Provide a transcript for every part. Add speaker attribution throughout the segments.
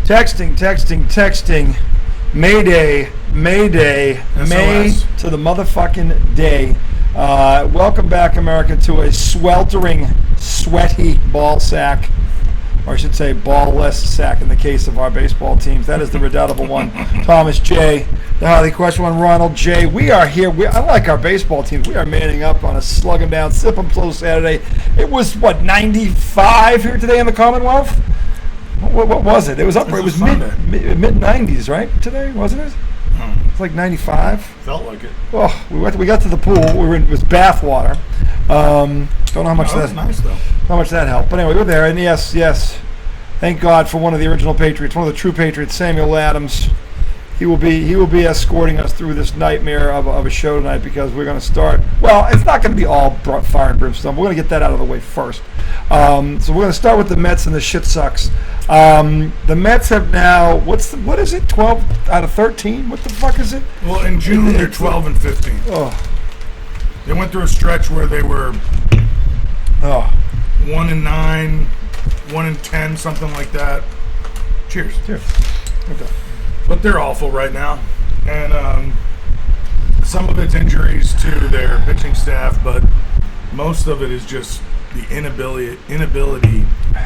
Speaker 1: Texting. Mayday. May to the motherfucking day. Welcome back, America, to a sweltering, sweaty ball sack. Or I should say ball-less sack in the case of our baseball teams. That is the redoubtable one. Thomas J. The highly questioned one, Ronald J. We are here. I like our baseball teams. We are manning up on a slug 'em down, sip 'em slow Saturday. It was, 95 here today in the Commonwealth? What was it? It was up. It was mid-90s, right? Today, wasn't it? It's like 95.
Speaker 2: Felt like it.
Speaker 1: Oh, we got to the pool. It was bath water. Don't know how much
Speaker 2: that was nice though.
Speaker 1: How much that helped. But anyway, we were there, and yes. Thank God for one of the original Patriots, one of the true Patriots, Samuel Adams. He will be escorting us through this nightmare of a show tonight, because we're going to start. Well, it's not going to be all fire and brimstone. We're going to get that out of the way first. So we're going to start with the Mets and the shit sucks. The Mets have now, what is it? 12 out of 13? What the fuck is it?
Speaker 2: Well, in June they're 12 and 15.
Speaker 1: Oh.
Speaker 2: They went through a stretch where they were 1 and 9, 1 and 10, something like that. Cheers.
Speaker 1: Okay.
Speaker 2: But they're awful right now, and some of it's injuries to their pitching staff, but most of it is just the inability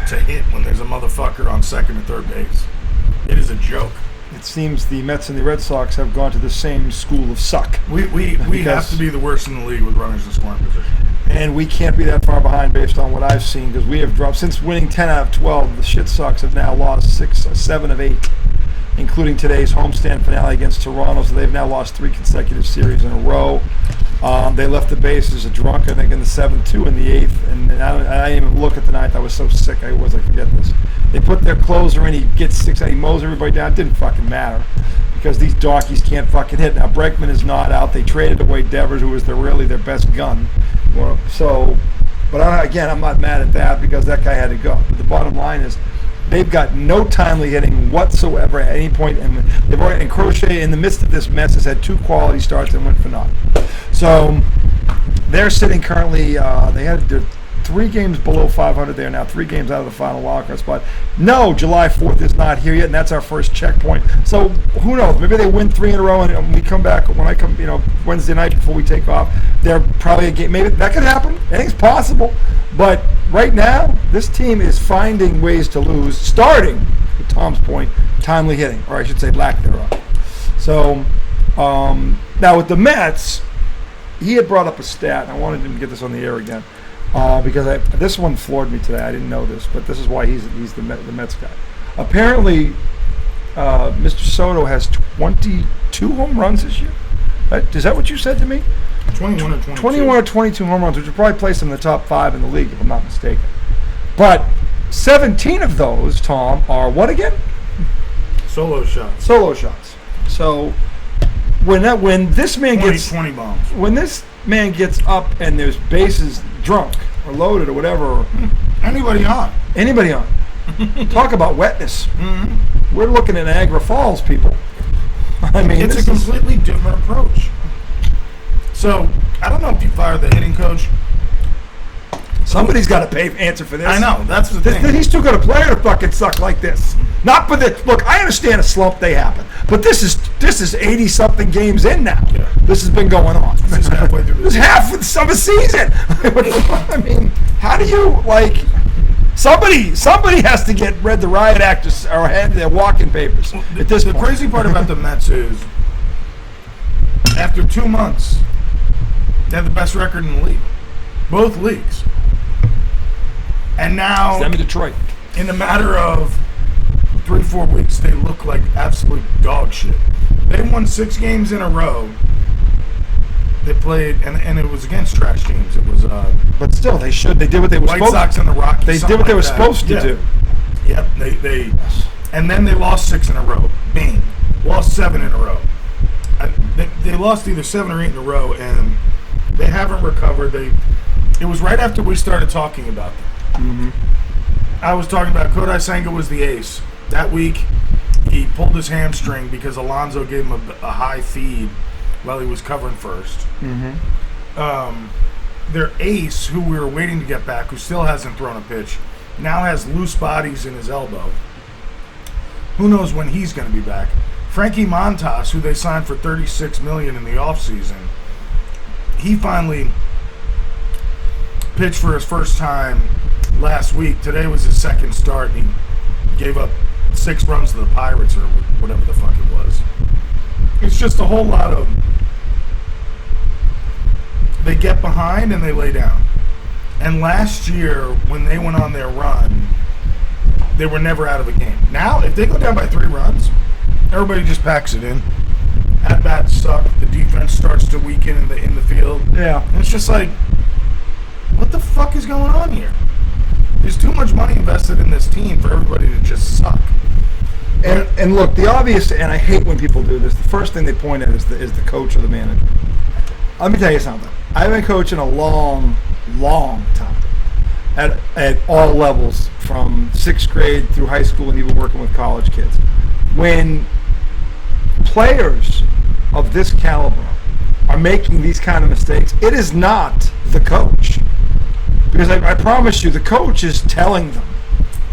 Speaker 2: to hit when there's a motherfucker on second or third base. It is a joke.
Speaker 1: It seems the Mets and the Red Sox have gone to the same school of suck.
Speaker 2: We have to be the worst in the league with runners in scoring position.
Speaker 1: And we can't be that far behind based on what I've seen, because we have dropped, since winning 10 out of 12, the shit sucks have now lost 7 of 8. Including today's homestand finale against Toronto, so they've now lost 3 consecutive series in a row. They left the bases a drunk, I think, in the 7-2 in the 8th, and I didn't even look at the 9th. I was so sick. I forget this. They put their closer in. He gets 6 out. He mows everybody down. It didn't fucking matter, because these darkies can't fucking hit. Now Bregman is not out. They traded away Devers, who was really their best gun. But I'm not mad at that, because that guy had to go. But the bottom line is, they've got no timely hitting whatsoever at any point, and Crochet, in the midst of this mess, has had 2 quality starts and went for naught. So they're sitting currently. They're 3 games below 500. They are now 3 games out of the final wildcard spot. No, July 4th is not here yet, and that's our first checkpoint. So who knows? Maybe they win 3 in a row, and we come back when I come. Wednesday night before we take off. They're probably a game. Maybe that could happen. Anything's possible. But right now, this team is finding ways to lose, starting, to Tom's point, timely hitting, or I should say lack thereof. So now with the Mets, he had brought up a stat, and I wanted him to get this on the air again, because this one floored me today. I didn't know this, but this is why he's the Mets guy. Apparently, Mr. Soto has 22 home runs this year. Is that what you said to me?
Speaker 2: 21 or 22.
Speaker 1: 21 or 22 home runs, which would probably place him in the top 5 in the league, if I'm not mistaken. But 17 of those, Tom, are what again?
Speaker 2: Solo shots.
Speaker 1: So when this man gets
Speaker 2: 20 bombs. When
Speaker 1: this man gets up and there's bases drunk or loaded or whatever,
Speaker 2: anybody on.
Speaker 1: Talk about wetness.
Speaker 2: Mm-hmm.
Speaker 1: We're looking at Niagara Falls, people. I mean,
Speaker 2: it's a completely different approach. So, I don't know if you fired the hitting coach.
Speaker 1: Somebody's got to answer for this.
Speaker 2: I know, that's the thing.
Speaker 1: He's too good a player to fucking suck like this. Not for the look. I understand a slump, they happen, but this is 80-something games in now.
Speaker 2: Yeah.
Speaker 1: This has been going on.
Speaker 2: This is halfway through.
Speaker 1: This is half of the summer season. I mean, how do you Somebody has to read the riot act or hand their walking papers. At this point.
Speaker 2: The crazy part about the Mets is, after 2 months, they have the best record in the league. Both leagues. And now,
Speaker 1: them in Detroit.
Speaker 2: In a matter of 3-4 weeks, they look like absolute dog shit. They won 6 games in a row. They played, and it was against trash teams. It was,
Speaker 1: but still, they did what they were supposed to.
Speaker 2: White Sox and the Rockies.
Speaker 1: They did what they were supposed to do.
Speaker 2: Yep. And then they lost 6 in a row. Bang. Lost 7 in a row. They lost either 7 or 8 in a row, and they haven't recovered. It was right after we started talking about them.
Speaker 1: Mm-hmm.
Speaker 2: I was talking about Kodai Senga was the ace. That week, he pulled his hamstring because Alonso gave him a high feed while he was covering first.
Speaker 1: Mm-hmm.
Speaker 2: Their ace, who we were waiting to get back, who still hasn't thrown a pitch, now has loose bodies in his elbow. Who knows when he's going to be back? Frankie Montas, who they signed for $36 million in the offseason, he finally pitched for his first time last week. Today was his second start, and he gave up 6 runs to the Pirates or whatever the fuck it was. It's just a whole lot of they get behind and they lay down. And last year, when they went on their run, they were never out of a game. Now, if they go down by 3 runs, everybody just packs it in. At-bats suck. The defense starts to weaken in the field.
Speaker 1: Yeah.
Speaker 2: And it's just like, what the fuck is going on here? There's too much money invested in this team for everybody to just suck.
Speaker 1: And look, the obvious, and I hate when people do this, the first thing they point at is the coach or the manager. Let me tell you something. I've been coaching a long time at all levels, from 6th grade through high school and even working with college kids. When players of this caliber are making these kind of mistakes, it is not the coach. Because I promise you, the coach is telling them.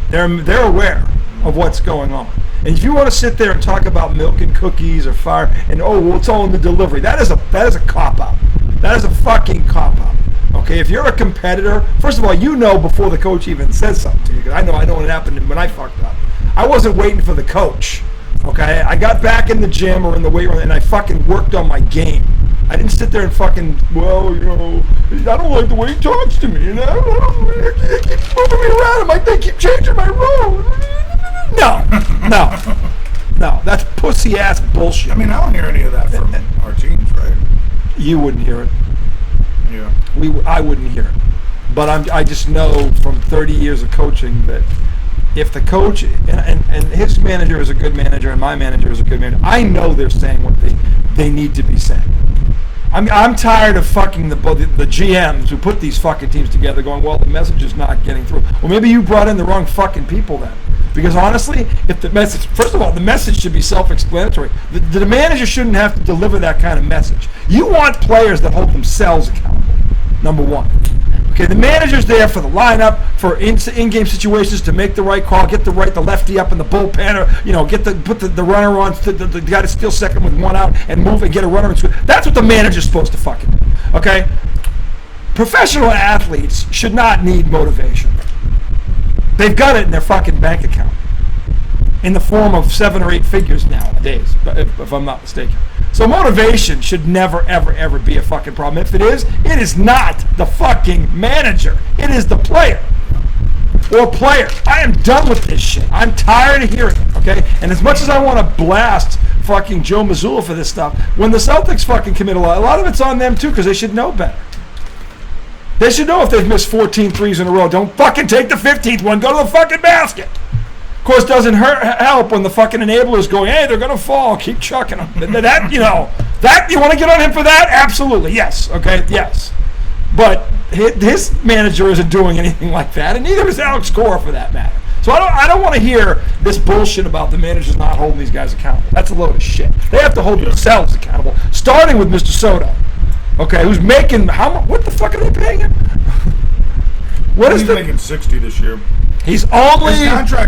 Speaker 1: They're aware of what's going on. And if you want to sit there and talk about milk and cookies or fire and well, it's all in the delivery, that is a cop out. That is a fucking cop out. Okay, if you're a competitor, first of all, you know before the coach even says something to you. Because I know what happened when I fucked up. I wasn't waiting for the coach. Okay, I got back in the gym or in the weight room and I fucking worked on my game. I didn't sit there and fucking, I don't like the way he talks to me, He keeps moving me around. They keep changing my role. No, that's pussy ass bullshit.
Speaker 2: I mean, I don't hear any of that from our teams, right?
Speaker 1: You wouldn't hear it.
Speaker 2: Yeah.
Speaker 1: I wouldn't hear it. But I just know from 30 years of coaching that if the coach and his manager is a good manager and my manager is a good manager, I know they're saying what they need to be saying. I'm tired of fucking the GMs who put these fucking teams together going, well, the message is not getting through. Well, maybe you brought in the wrong fucking people then. Because honestly, if the message, first of all, the message should be self-explanatory. The manager shouldn't have to deliver that kind of message. You want players that hold themselves accountable, number one. Okay, the manager's there for the lineup, for in-game situations to make the right call, get the lefty up in the bullpen, or put the runner on, the guy to steal second with 1 out and move and get a runner and score. That's what the manager's supposed to fucking do. Okay, professional athletes should not need motivation. They've got it in their fucking bank account in the form of 7 or 8 figures nowadays, if I'm not mistaken. So motivation should never, ever, ever be a fucking problem. If it is not the fucking manager. It is the player or players. I am done with this shit. I'm tired of hearing it, okay? And as much as I want to blast fucking Joe Mazzulla for this stuff, when the Celtics fucking commit a lot of it's on them too, because they should know better. They should know if they've missed 14 threes in a row. Don't fucking take the 15th one. Go to the fucking basket. Of course, doesn't help when the fucking enabler's going, hey, they're going to fall. Keep chucking them. That, you want to get on him for that? Absolutely. Yes. Okay. Yes. But his manager isn't doing anything like that, and neither is Alex Cora for that matter. So I don't want to hear this bullshit about the managers not holding these guys accountable. That's a load of shit. They have to hold themselves accountable, starting with Mr. Soto. Okay, who's making what the fuck are they paying him?
Speaker 2: He's making 60 this year.
Speaker 1: He's only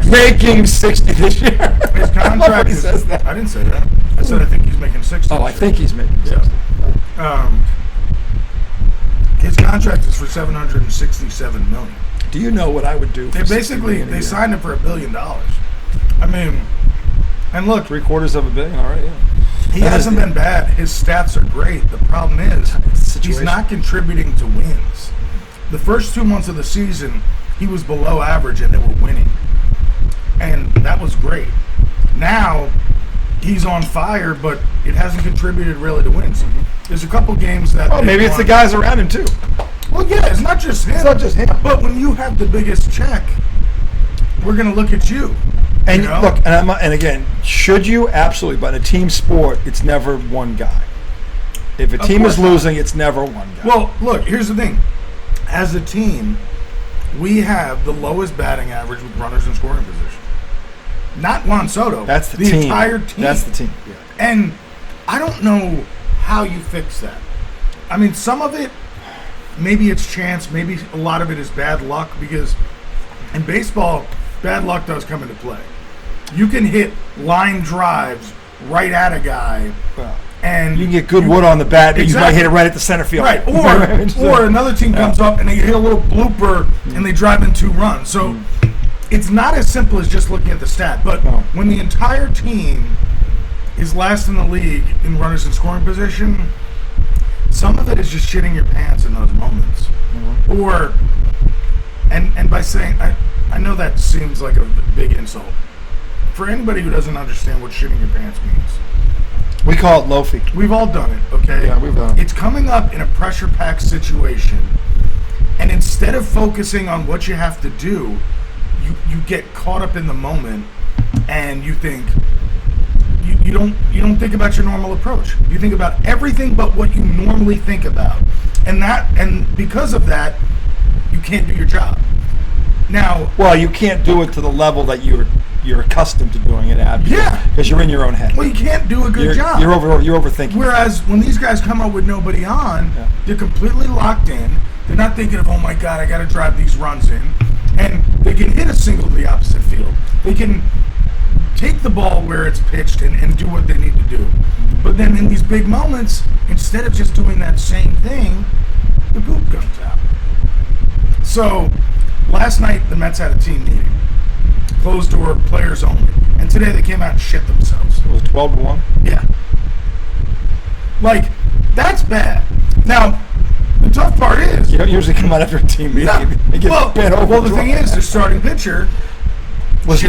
Speaker 1: making 60 this year.
Speaker 2: His contract
Speaker 1: says that.
Speaker 2: I didn't say that. I said I think he's making 60.
Speaker 1: Oh, I think he's making 60.
Speaker 2: Yeah. His contract is for $767 million.
Speaker 1: Do you know what I would do?
Speaker 2: They signed him for $1 billion. I mean, and look,
Speaker 1: $750 million. All right, yeah.
Speaker 2: He hasn't been bad. His stats are great. The problem is he's not contributing to wins. The first 2 months of the season, he was below average and they were winning. And that was great. Now, he's on fire, but it hasn't contributed really to wins. There's a couple games that...
Speaker 1: Oh, maybe it's the guys around him, too.
Speaker 2: Well, yeah, it's not just him.
Speaker 1: It's not just him.
Speaker 2: But when you have the biggest check, we're going to look at you.
Speaker 1: And look, and again, should you? Absolutely. But in a team sport, it's never one guy. If a team is losing, it's never one guy.
Speaker 2: Well, look, here's the thing. As a team, we have the lowest batting average with runners in scoring position. Not Juan Soto.
Speaker 1: That's the team.
Speaker 2: Entire team.
Speaker 1: That's the team. Yeah.
Speaker 2: And I don't know how you fix that. I mean, some of it, maybe it's chance. Maybe a lot of it is bad luck, because in baseball, bad luck does come into play. You can hit line drives right at a guy, and
Speaker 1: you can get good wood on the bat, and you might hit it right at the center field.
Speaker 2: Right, or another team comes up and they hit a little blooper and they drive in 2 runs. So it's not as simple as just looking at the stat. But when the entire team is last in the league in runners in scoring position, some of it is just shitting your pants in those moments. Or, and by saying, I know that seems like a big insult. For anybody who doesn't understand what shitting your pants means,
Speaker 1: we call it loafing.
Speaker 2: We've all done it, okay?
Speaker 1: Yeah, we've done it.
Speaker 2: It's coming up in a pressure-packed situation, and instead of focusing on what you have to do, you get caught up in the moment, and you think you don't think about your normal approach. You think about everything but what you normally think about, and because of that, you can't do your job. Now,
Speaker 1: well, you can't do it to the level that you're accustomed to doing it at. Because you're in your own head.
Speaker 2: Well, you can't do a good job.
Speaker 1: You're overthinking.
Speaker 2: Whereas when these guys come up with nobody on, they're completely locked in. They're not thinking of, oh my God, I got to drive these runs in. And they can hit a single to the opposite field. They can take the ball where it's pitched and do what they need to do. But then in these big moments, instead of just doing that same thing, the poop comes out. So last night, the Mets had a team meeting. Closed door, players only. And today they came out and shit themselves.
Speaker 1: It was 12-1?
Speaker 2: Yeah. Like, that's bad. Now, the tough part is...
Speaker 1: You don't usually come out after a team meeting.
Speaker 2: Well, the thing is, the starting pitcher... was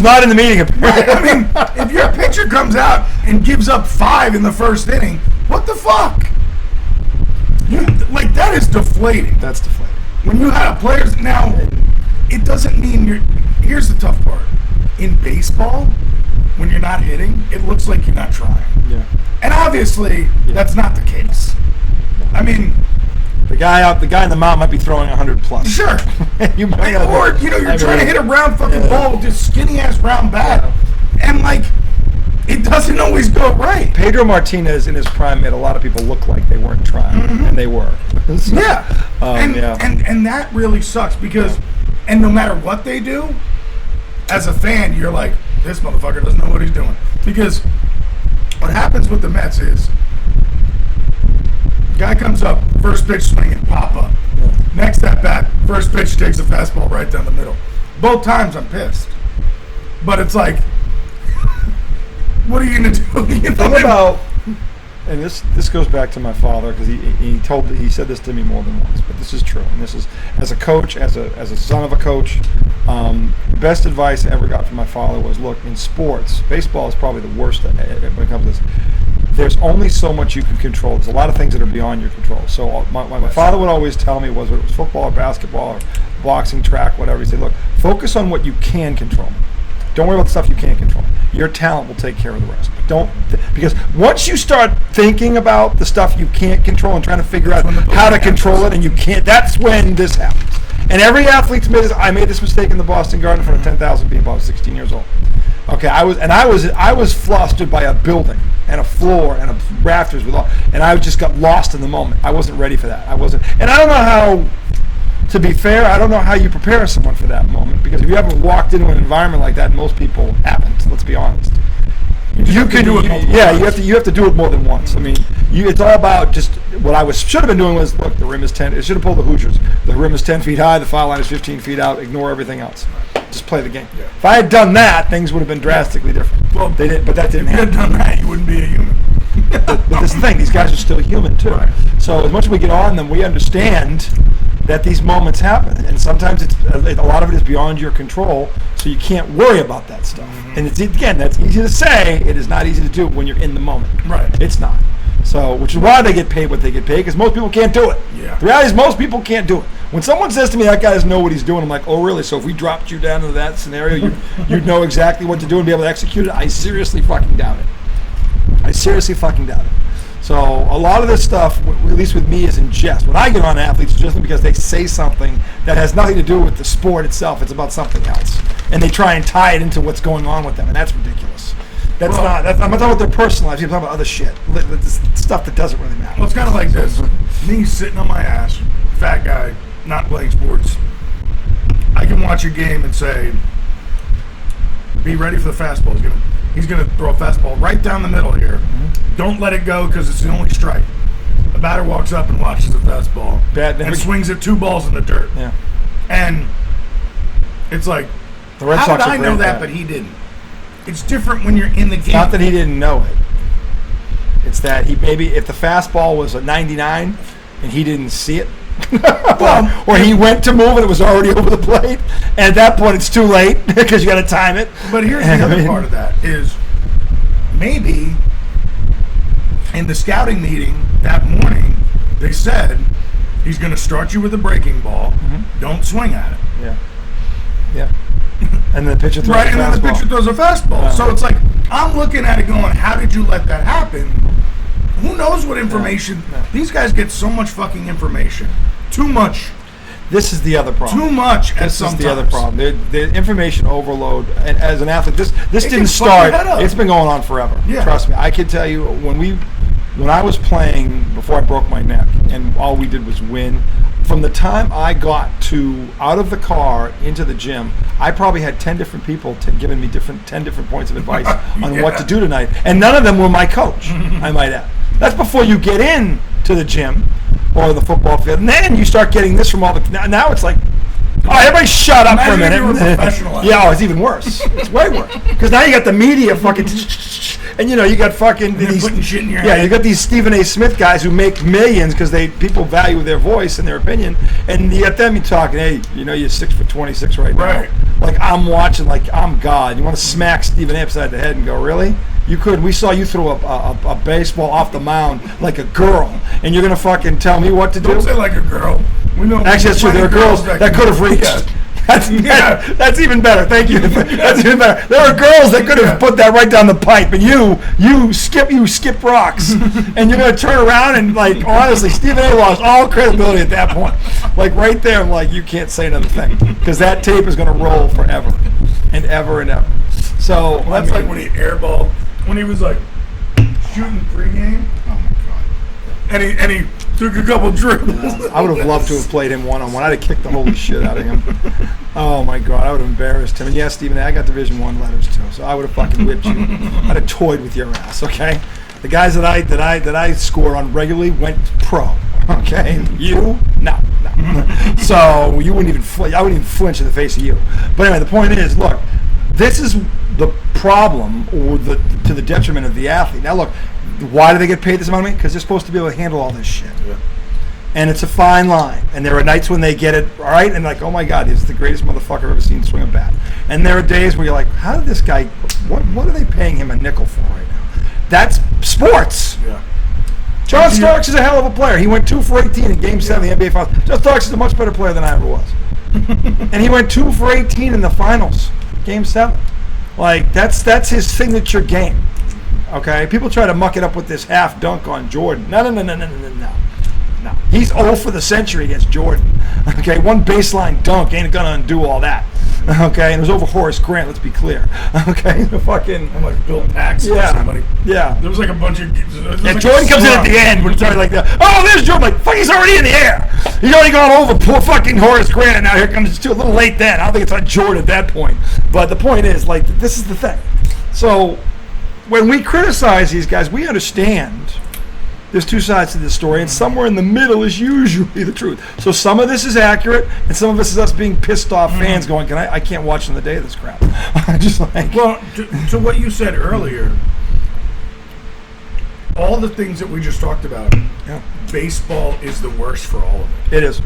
Speaker 2: not in the meeting. Right, I mean, if your pitcher comes out and gives up 5 in the first inning, what the fuck? That is deflating.
Speaker 1: That's deflating.
Speaker 2: When you have players... Now, it doesn't mean you're... Here's the tough part. In baseball, when you're not hitting, it looks like you're not trying.
Speaker 1: Yeah.
Speaker 2: And obviously, that's not the case. I mean...
Speaker 1: The guy in the mound might be throwing 100 plus.
Speaker 2: Sure. You're trying to hit a round fucking ball with this skinny-ass round bat. Yeah. And, it doesn't always go right.
Speaker 1: Pedro Martinez in his prime made a lot of people look like they weren't trying, and they were.
Speaker 2: And that really sucks because, and no matter what they do, as a fan, you're like, this motherfucker doesn't know what he's doing. Because what happens with the Mets is, guy comes up, first pitch swinging, pop up. Yeah. Next at bat, first pitch takes a fastball right down the middle. Both times I'm pissed. But it's like, what are you going to do?
Speaker 1: Think about, and this goes back to my father because he said this to me more than once, but this is true. And this is, as a coach, as a son of a coach, the best advice I ever got from my father was, look, in sports, baseball is probably the worst when it comes to this. There's only so much you can control. There's a lot of things that are beyond your control. So my father would always tell me, whether it was football or basketball or boxing, track, whatever, he'd say, look, focus on what you can control. Don't worry about the stuff you can't control. Your talent will take care of the rest. Because once you start thinking about the stuff you can't control and trying to figure out how to control it, and you can't, that's when this happens. And every athlete's made this. I made this mistake in the Boston Garden in front of 10,000 people. I was 16 years old. Okay, I was flustered by a building and a floor and rafters with all, and I just got lost in the moment. I wasn't ready for that. And I don't know how. To be fair, I don't know how you prepare someone for that moment, because if you haven't walked into an environment like that, most people haven't. Let's be honest. You can do it. You have to do it more than once. I mean, it's all about just what I should have been doing was, look, the rim is 10. It should have pulled the Hoosiers. The rim is 10 feet high. The foul line is 15 feet out. Ignore everything else. Just play the game. Yeah. If I had done that, things would have been drastically different.
Speaker 2: Well,
Speaker 1: they didn't. But that didn't happen.
Speaker 2: If you had done that, you wouldn't be a human.
Speaker 1: But this is the thing. These guys are still human too. Right. So as much as we get on them, we understand that these moments happen, and sometimes a lot of it is beyond your control, so you can't worry about that stuff. Mm-hmm. And that's easy to say. It is not easy to do when you're in the moment.
Speaker 2: Right.
Speaker 1: It's not. So, which is why they get paid what they get paid, because most people can't do it.
Speaker 2: Yeah.
Speaker 1: The reality is most people can't do it. When someone says to me, that guy doesn't know what he's doing, I'm like, oh, really? So if we dropped you down into that scenario, you'd know exactly what to do and be able to execute it? I seriously fucking doubt it. So a lot of this stuff, at least with me, is in jest. When I get on athletes, it's just because they say something that has nothing to do with the sport itself. It's about something else. And they try and tie it into what's going on with them, and that's ridiculous. I'm not talking about their personal lives. I'm talking about other shit. Stuff that doesn't really matter.
Speaker 2: Well, it's kind of like this. Me sitting on my ass, fat guy, not playing sports. I can watch a game and say, Be ready for the fastball. He's gonna throw a fastball right down the middle here. Don't let it go because it's the only strike. The batter walks up and watches the fastball and swings it 2 balls in the dirt.
Speaker 1: Yeah.
Speaker 2: And it's like,
Speaker 1: the Red
Speaker 2: how
Speaker 1: Sox
Speaker 2: did I know that, but he didn't? It's different when you're in the game.
Speaker 1: Not that he didn't know it. It's that he maybe if the fastball was a 99 and he didn't see it, or he went to move and it was already over the plate, and at that point it's too late because you got to time it.
Speaker 2: But here's the other part of that is maybe in the scouting meeting that morning they said he's going to start you with a breaking ball. Don't swing at it.
Speaker 1: Yeah. And then the pitcher throws a fastball.
Speaker 2: And then the pitcher throws a fastball. So it's like, I'm looking at it going, how did you let that happen? Who knows what information? These guys get so much fucking information. Too much.
Speaker 1: This is the other problem.
Speaker 2: Too much at
Speaker 1: This
Speaker 2: sometimes.
Speaker 1: is the other problem. The information overload. And as an athlete, this didn't start. It's been going on forever.
Speaker 2: Yeah.
Speaker 1: Trust me. I can tell you, when I was playing, before I broke my neck, and all we did was win, from the time I got out of the car into the gym, I probably had 10 different people giving me 10 different points of advice on what to do tonight. And none of them were my coach, I might add. That's before you get in to the gym or the football field. And then you start getting this from all the... Now it's like, oh, everybody shut up for a minute.
Speaker 2: You were a professional.
Speaker 1: Yeah, it's even worse. It's way worse. Because now you got the media fucking... And you got fucking these,
Speaker 2: putting shit in your head.
Speaker 1: you got these Stephen A. Smith guys who make millions because people value their voice and their opinion, and you got them talking. Hey, you're 6 for 26 right now.
Speaker 2: Right.
Speaker 1: Like I'm watching, like I'm God. You want to smack Stephen A. upside the head and go, really? You could. We saw you throw a baseball off the mound like a girl, and you're gonna fucking tell me what to do?
Speaker 2: Don't say like a girl. We know.
Speaker 1: Actually, that's true. There are girls that could have reached.
Speaker 2: Yeah.
Speaker 1: That's even better. Thank you. That's even better. There are girls that could have put that right down the pipe, and you skip rocks, and you're gonna turn around and like honestly, Stephen A. lost all credibility at that point. Like right there, I'm like, you can't say another thing because that tape is gonna roll forever and ever and ever. So
Speaker 2: that's like when he airballed, when he was like shooting pregame. Oh my god! And he took a couple dribbles.
Speaker 1: I would have loved to have played him one-on-one. I'd have kicked the holy shit out of him. Oh my god, I would have embarrassed him. And yeah, Stephen, I got Division I letters too, so I would have fucking whipped you. I'd have toyed with your ass. Okay, the guys that I scored on regularly went pro. Okay, you no. So you wouldn't even flinch. I wouldn't even flinch in the face of you. But anyway, the point is, look, this is the problem, or to the detriment of the athlete. Now look. Why do they get paid this amount of money? Because they're supposed to be able to handle all this shit. Yeah. And it's a fine line. And there are nights when they get it right and like, oh my God, he's the greatest motherfucker I've ever seen swing a bat. And there are days where you're like, how did this guy, what are they paying him a nickel for right now? That's sports. Yeah. John Starks is a hell of a player. He went 2 for 18 in Game 7 of the NBA Finals. John Starks is a much better player than I ever was. And he went 2 for 18 in the Finals, Game 7. Like, that's his signature game. Okay, people try to muck it up with this half dunk on Jordan. No. He's 0 for the century against Jordan. Okay, one baseline dunk ain't gonna undo all that. Okay, and it was over Horace Grant. Let's be clear. Okay, the fucking
Speaker 2: I'm like Bill Paxton or somebody.
Speaker 1: Yeah,
Speaker 2: there was like a bunch of.
Speaker 1: And like Jordan comes in at the end when it's already like that. Oh, there's Jordan. Like fuck, he's already in the air. He's already gone over poor fucking Horace Grant. And now here comes it's too a little late. Then I don't think it's on Jordan at that point. But the point is, like, this is the thing. So. When we criticize these guys, we understand there's two sides to this story, and somewhere in the middle is usually the truth. So some of this is accurate, and some of this is us being pissed off fans going, I can't watch another day of this crap. Just like,
Speaker 2: well, to what you said earlier, all the things that we just talked about, baseball is the worst for all of it.
Speaker 1: It is.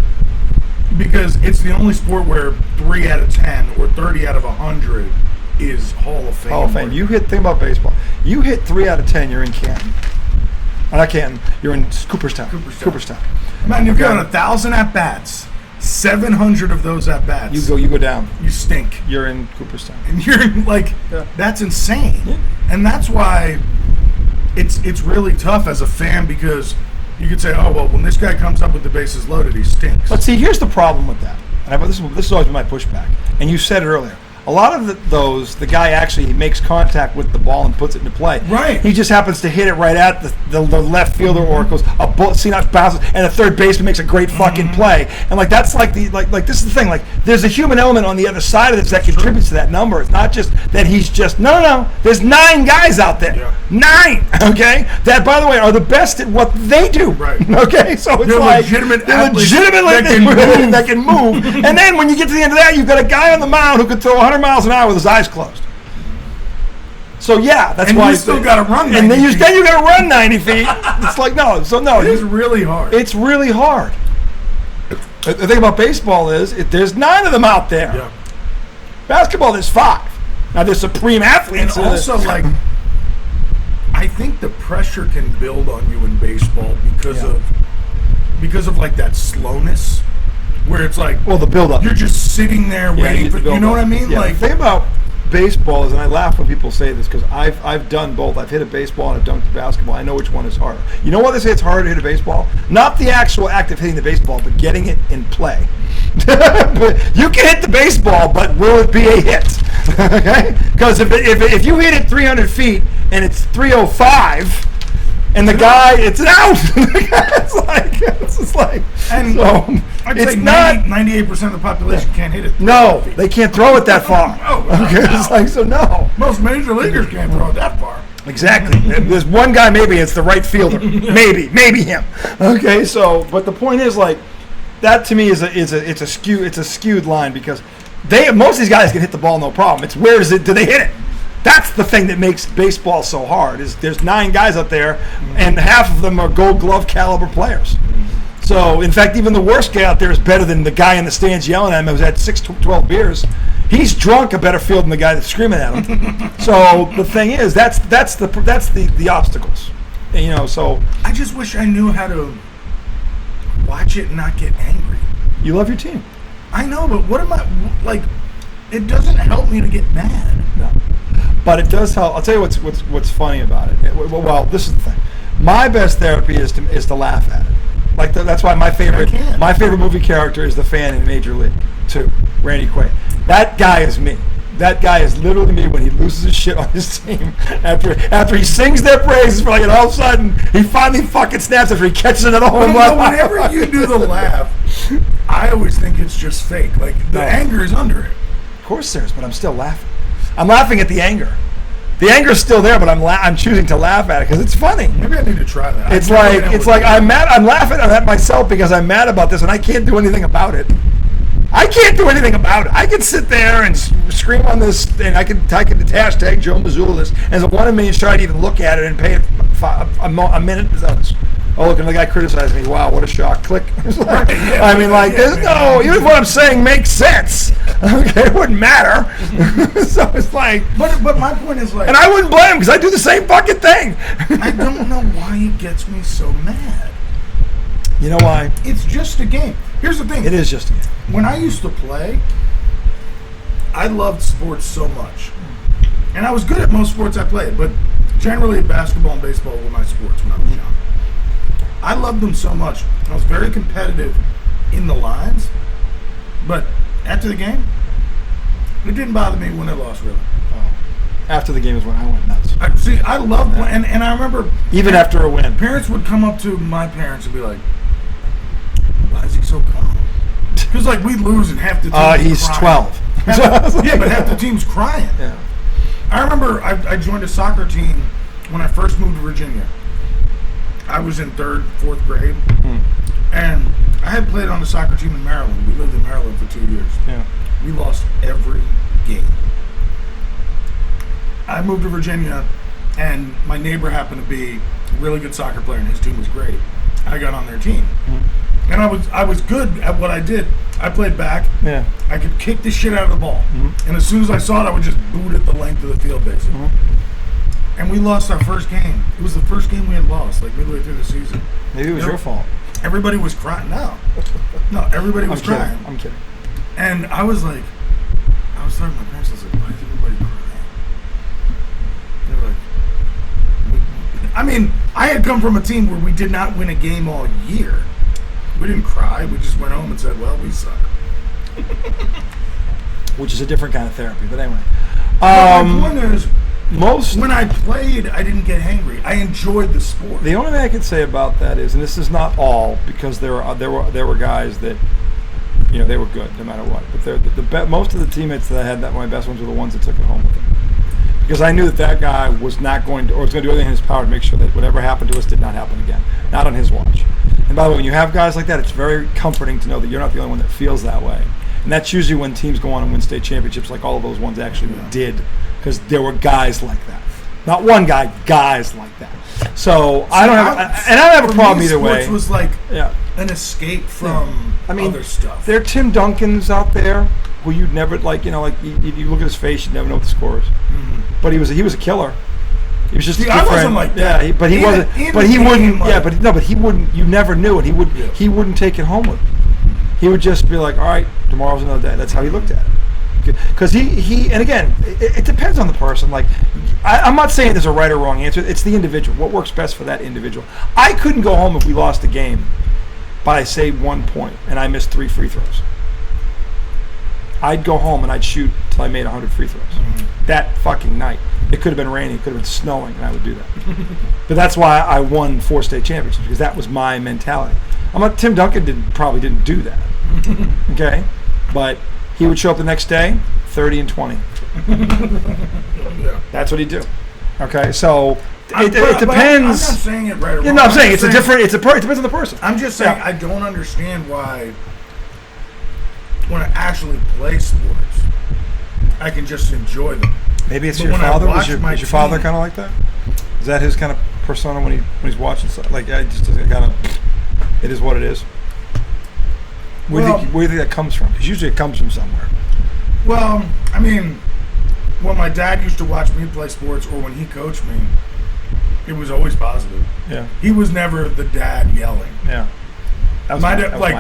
Speaker 2: Because it's the only sport where 3 out of 10 or 30 out of 100 is Hall of Fame.
Speaker 1: Hall of Fame. Think about baseball. You hit 3 out of 10, you're in Canton. Not Canton. You're in Cooperstown.
Speaker 2: Man, you've got 1,000 at bats. 700 of those at bats.
Speaker 1: You go down.
Speaker 2: You stink.
Speaker 1: You're in Cooperstown.
Speaker 2: And you're like, that's insane. Yeah. And that's why it's really tough as a fan, because you could say, oh well, when this guy comes up with the bases loaded, he stinks.
Speaker 1: But see, here's the problem with that. And this has always been my pushback. And you said it earlier. A lot of those, the guy actually makes contact with the ball and puts it into play.
Speaker 2: Right.
Speaker 1: He just happens to hit it right at the left fielder, or it goes a bullet, see not bounces, and the third baseman makes a great fucking play. And like that's like this is the thing. Like there's a human element on the other side of this that contributes to that number. It's not just that he's just no. There's 9 guys out there.
Speaker 2: Yeah.
Speaker 1: 9. Okay. That, by the way, are the best at what they do.
Speaker 2: Right.
Speaker 1: Okay. So it's
Speaker 2: They're
Speaker 1: like
Speaker 2: legitimate
Speaker 1: they're
Speaker 2: athletes
Speaker 1: legitimately
Speaker 2: that can move.
Speaker 1: that can move. And then when you get to the end of that, you've got a guy on the mound who could throw 100 miles an hour with his eyes closed. So yeah, that's
Speaker 2: and
Speaker 1: why
Speaker 2: you still got to run 90
Speaker 1: and then you
Speaker 2: feet.
Speaker 1: got to run 90 feet. It's like no. So no,
Speaker 2: It is really hard.
Speaker 1: it's really hard. The thing about baseball is there's 9 of them out there.
Speaker 2: Yeah.
Speaker 1: Basketball, there's 5. Now there's supreme athletes.
Speaker 2: And also, like, I think the pressure can build on you in baseball because of like that slowness, where it's like,
Speaker 1: well, the build-up.
Speaker 2: you're just sitting there waiting for, you know what I mean?
Speaker 1: Yeah,
Speaker 2: Like,
Speaker 1: the thing about baseball is, and I laugh when people say this because I've done both. I've hit a baseball and I've dunked a basketball. I know which one is harder. You know why they say it's harder to hit a baseball? Not the actual act of hitting the baseball, but getting it in play. You can hit the baseball, but will it be a hit? Okay? Because if you hit it 300 feet and it's 305, and the guy, it's an out. it's just like,
Speaker 2: and
Speaker 1: so
Speaker 2: I'd
Speaker 1: it's
Speaker 2: say
Speaker 1: not.
Speaker 2: 98% of the population can't hit it.
Speaker 1: No, they can't throw it that far.
Speaker 2: No,
Speaker 1: Okay, it's like, so no.
Speaker 2: Most major leaguers can't throw it that far.
Speaker 1: Exactly. There's one guy, maybe it's the right fielder. Maybe him. Okay, so, but the point is, like, that to me is a skewed line, because most of these guys can hit the ball no problem. It's where do they hit it? That's the thing that makes baseball so hard. Is there's 9 guys out there, and half of them are Gold Glove caliber players. So, in fact, even the worst guy out there is better than the guy in the stands yelling at him who's had 12 beers. He's drunk a better field than the guy that's screaming at him. So the thing is, that's the obstacles. And, you know, so
Speaker 2: I just wish I knew how to watch it and not get angry.
Speaker 1: you love your team.
Speaker 2: I know, but what am I like? It doesn't help me to get mad.
Speaker 1: No. But it does help. I'll tell you what's funny about it. Well, this is the thing. My best therapy is to laugh at it. Like that's why my favorite movie character is the fan in Major League 2, Randy Quaid. That guy is me. That guy is literally me when he loses his shit on his team. After he sings their praises for like, and all of a sudden he finally fucking snaps after he catches another home run.
Speaker 2: Whenever you do the laugh, I always think it's just fake. Like the anger is under it.
Speaker 1: Of course there is, but I'm still laughing. I'm laughing at the anger. The anger is still there, but I'm choosing to laugh at it because it's funny.
Speaker 2: Maybe I need to try that.
Speaker 1: It's like I'm mad. I'm laughing at myself because I'm mad about this, and I can't do anything about it. I can't do anything about it. I can sit there and scream on this, and I can hashtag Joe Mazzulla this as a 1 in a million shot to even look at it and pay it a minute. Oh, look, and the guy criticized me. Wow, what a shock. Click. I mean, like, there's no, even if what I'm saying makes sense, okay, it wouldn't matter. So it's like.
Speaker 2: But my point is like.
Speaker 1: And I wouldn't blame him because I do the same fucking thing.
Speaker 2: I don't know why it gets me so mad.
Speaker 1: You know why?
Speaker 2: It's just a game. Here's the thing.
Speaker 1: It is just a game.
Speaker 2: When I used to play, I loved sports so much. And I was good at most sports I played, but generally basketball and baseball were my sports when I was young. I loved them so much. I was very competitive in the lines, but after the game, it didn't bother me when I lost, really.
Speaker 1: After the game is when I went nuts.
Speaker 2: I loved and I remember
Speaker 1: even after a win,
Speaker 2: parents would come up to my parents and be like, "Why is he so calm?" Because like we'd lose and half the team.
Speaker 1: He's
Speaker 2: crying.
Speaker 1: 12.
Speaker 2: Yeah, but half the team's crying.
Speaker 1: Yeah.
Speaker 2: I remember I joined a soccer team when I first moved to Virginia. I was in 3rd, 4th grade, and I had played on the soccer team in Maryland. We lived in Maryland for 2 years.
Speaker 1: Yeah.
Speaker 2: We lost every game. I moved to Virginia, and my neighbor happened to be a really good soccer player, and his team was great. I got on their team, and I was good at what I did. I played back.
Speaker 1: Yeah.
Speaker 2: I could kick the shit out of the ball, and as soon as I saw it, I would just boot it the length of the field, basically. And we lost our first game. It was the first game we had lost, like midway through the season.
Speaker 1: Maybe it was your fault.
Speaker 2: Everybody was crying. No, everybody was crying.
Speaker 1: I'm kidding.
Speaker 2: And I was talking to my parents. I was like, why is everybody crying? They were like, I mean, I had come from a team where we did not win a game all year. We didn't cry. We just went home and said, well, we suck.
Speaker 1: which is a different kind of therapy. But anyway,
Speaker 2: My point is,
Speaker 1: most
Speaker 2: when I played, I didn't get hangry. I enjoyed the sport.
Speaker 1: the only thing I can say about that is, and this is not all, because there were guys that, they were good no matter what. But most of the teammates that I had, that my best ones were the ones that took it home with them. Because I knew that guy was not going to, or was going to do everything in his power to make sure that whatever happened to us did not happen again. Not on his watch. And by the way, when you have guys like that, it's very comforting to know that you're not the only one that feels that way. And that's usually when teams go on and win state championships, like all of those ones actually did. Because there were guys like that. Not one guy, guys like that. So I don't have a problem either way.
Speaker 2: Sports was like an escape from other stuff.
Speaker 1: There are Tim Duncans out there who you'd never you look at his face, you'd never know what the score is. Mm-hmm. But he was a killer. He was just a different.
Speaker 2: I wasn't like that.
Speaker 1: Yeah, but he wasn't. But he wouldn't. But he wouldn't. You never knew, and he wouldn't take it home with him. He would just be like, all right, tomorrow's another day. That's how he looked at it. Because and again, it depends on the person. Like, I'm not saying there's a right or wrong answer. It's the individual. What works best for that individual. I couldn't go home if we lost the game by, say, 1 point, and I missed 3 free throws. I'd go home and I'd shoot till I made 100 free throws. Mm-hmm. That fucking night. It could have been raining, it could have been snowing, and I would do that. But that's why I won 4 state championships, because that was my mentality. Tim Duncan probably didn't do that. Okay? But he would show up the next day, 30 and 20. That's what he'd do. Okay? So it depends.
Speaker 2: I'm not saying it right or wrong.
Speaker 1: I'm saying it depends on the person.
Speaker 2: I'm just saying I don't understand why when I actually play sports, I can just enjoy them.
Speaker 1: Maybe it's your father. Was your father kind of like that? Is that his kind of persona when he's watching stuff? Like, I just kind of, it is what it is. Where do you think that comes from? Because usually it comes from somewhere.
Speaker 2: Well, I mean, when my dad used to watch me play sports, or when he coached me, it was always positive.
Speaker 1: Yeah.
Speaker 2: He was never the dad yelling.
Speaker 1: Yeah. That was my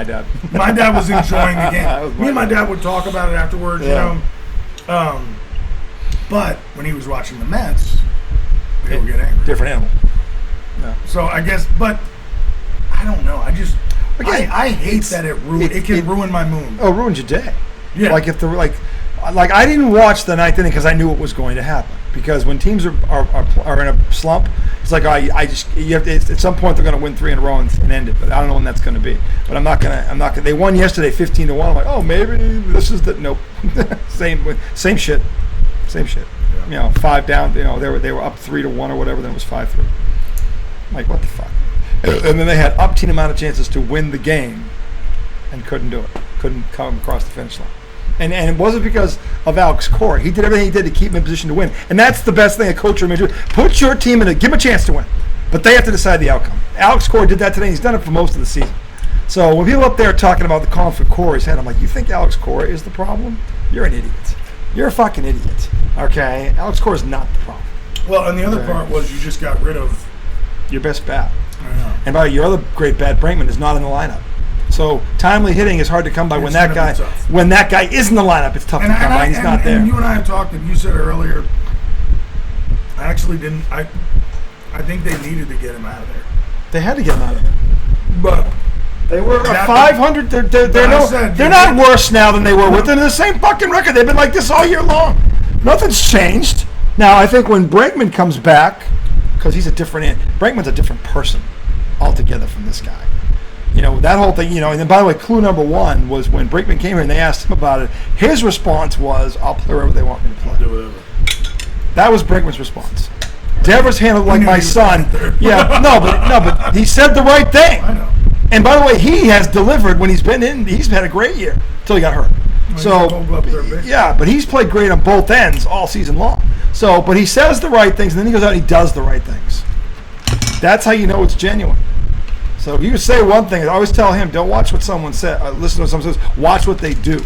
Speaker 1: dad.
Speaker 2: My dad was enjoying the game. Me and my dad would talk about it afterwards, But when he was watching the Mets, they would get angry.
Speaker 1: Different animal. Yeah.
Speaker 2: So I guess, but I don't know. I hate that it can ruin my mood.
Speaker 1: Oh, it ruins your day.
Speaker 2: Yeah.
Speaker 1: Like if I didn't watch the ninth inning because I knew what was going to happen. Because when teams are in a slump, it's like you have to, at some point they're going to win 3 in a row and end it. But I don't know when that's going to be. But I'm not gonna. They won yesterday 15-1. I'm like, oh, maybe this is the nope. Same shit. Yeah. 5 down. They were up 3-1 or whatever. Then it was 5-3. I'm like, what the fuck? And then they had up-teen amount of chances to win the game, and couldn't do it. Couldn't come across the finish line. And it wasn't because of Alex Cora. He did everything he did to keep him in position to win. And that's the best thing a coach or manager do. Put your team give them a chance to win. But they have to decide the outcome. Alex Cora did that today. He's done it for most of the season. So when people up there are talking about the calling for Cora's head, I'm like, you think Alex Cora is the problem? You're an idiot. You're a fucking idiot. Okay? Alex Cora is not the problem.
Speaker 2: Well, and the other part was you just got rid of
Speaker 1: your best bat.
Speaker 2: I know.
Speaker 1: And by the way, your other great bat, Brinkman, is not in the lineup. So timely hitting is hard to come by when that guy is in the lineup. It's tough to come by. He's not there.
Speaker 2: And you and I have talked, and you said earlier, I actually didn't. I think they needed to get him out of there.
Speaker 1: They had to get him out of there.
Speaker 2: But
Speaker 1: they were 500. They're not worse now than they were with them. They're the same fucking record. They've been like this all year long. Nothing's changed. Now I think when Brinkman comes back, because he's Brinkman's a different person altogether from this guy. That whole thing, and then by the way, clue number 1 was when Brinkman came here and they asked him about it. His response was, I'll play wherever they want me to play.
Speaker 2: I'll do whatever.
Speaker 1: That was Brinkman's response. Devers handled like my son. Yeah, but he said the right thing.
Speaker 2: I know.
Speaker 1: And by the way, he has delivered when he's been in. He's had a great year until he got hurt. But he's played great on both ends all season long. But he says the right things, and then he goes out and he does the right things. That's how you know it's genuine. So if you say one thing, I always tell him, don't watch what someone says. Listen to what someone says. Watch what they do.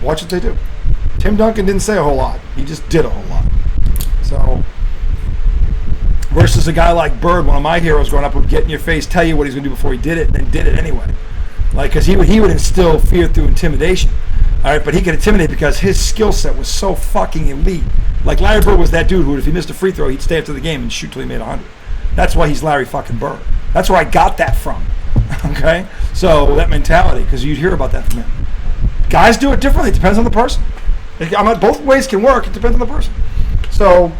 Speaker 1: Watch what they do. Tim Duncan didn't say a whole lot. He just did a whole lot. So, versus a guy like Bird, one of my heroes growing up, would get in your face, tell you what he's going to do before he did it, and then did it anyway. Because he would instill fear through intimidation. All right, but he could intimidate because his skill set was so fucking elite. Like Larry Bird was that dude who, if he missed a free throw, he'd stay after the game and shoot till he made 100. That's why he's Larry fucking Bird. That's where I got that from. Okay? So that mentality, because you'd hear about that from him. guys do it differently. It depends on the person. Both ways can work. It depends on the person. So,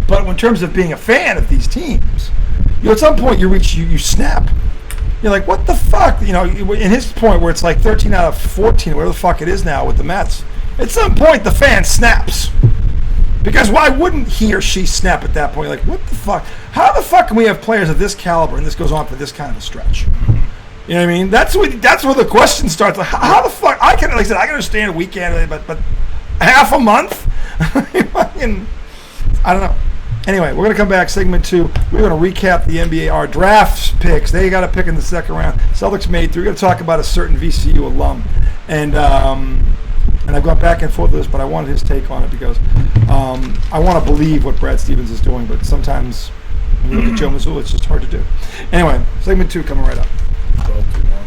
Speaker 1: but in terms of being a fan of these teams, at some point you snap. You're like, what the fuck? In his point where it's like 13 out of 14, whatever the fuck it is now with the Mets, at some point the fan snaps. Because why wouldn't he or she snap at that point? You're like, what the fuck? How the fuck can we have players of this caliber and this goes on for this kind of a stretch? You know what I mean? That's where the question starts. Like, how the fuck? I can understand a weekend, but half a month? I don't know. Anyway, we're going to come back, segment 2. We're going to recap the NBA, our draft picks. They got a pick in the second round. Celtics made 3. We're going to talk about a certain VCU alum. And I've gone back and forth with this, but I wanted his take on it because I want to believe what Brad Stevens is doing, but sometimes when you look at Joe Mazzulla, it's just hard to do. Anyway, segment 2 coming right up.
Speaker 2: 12 too long.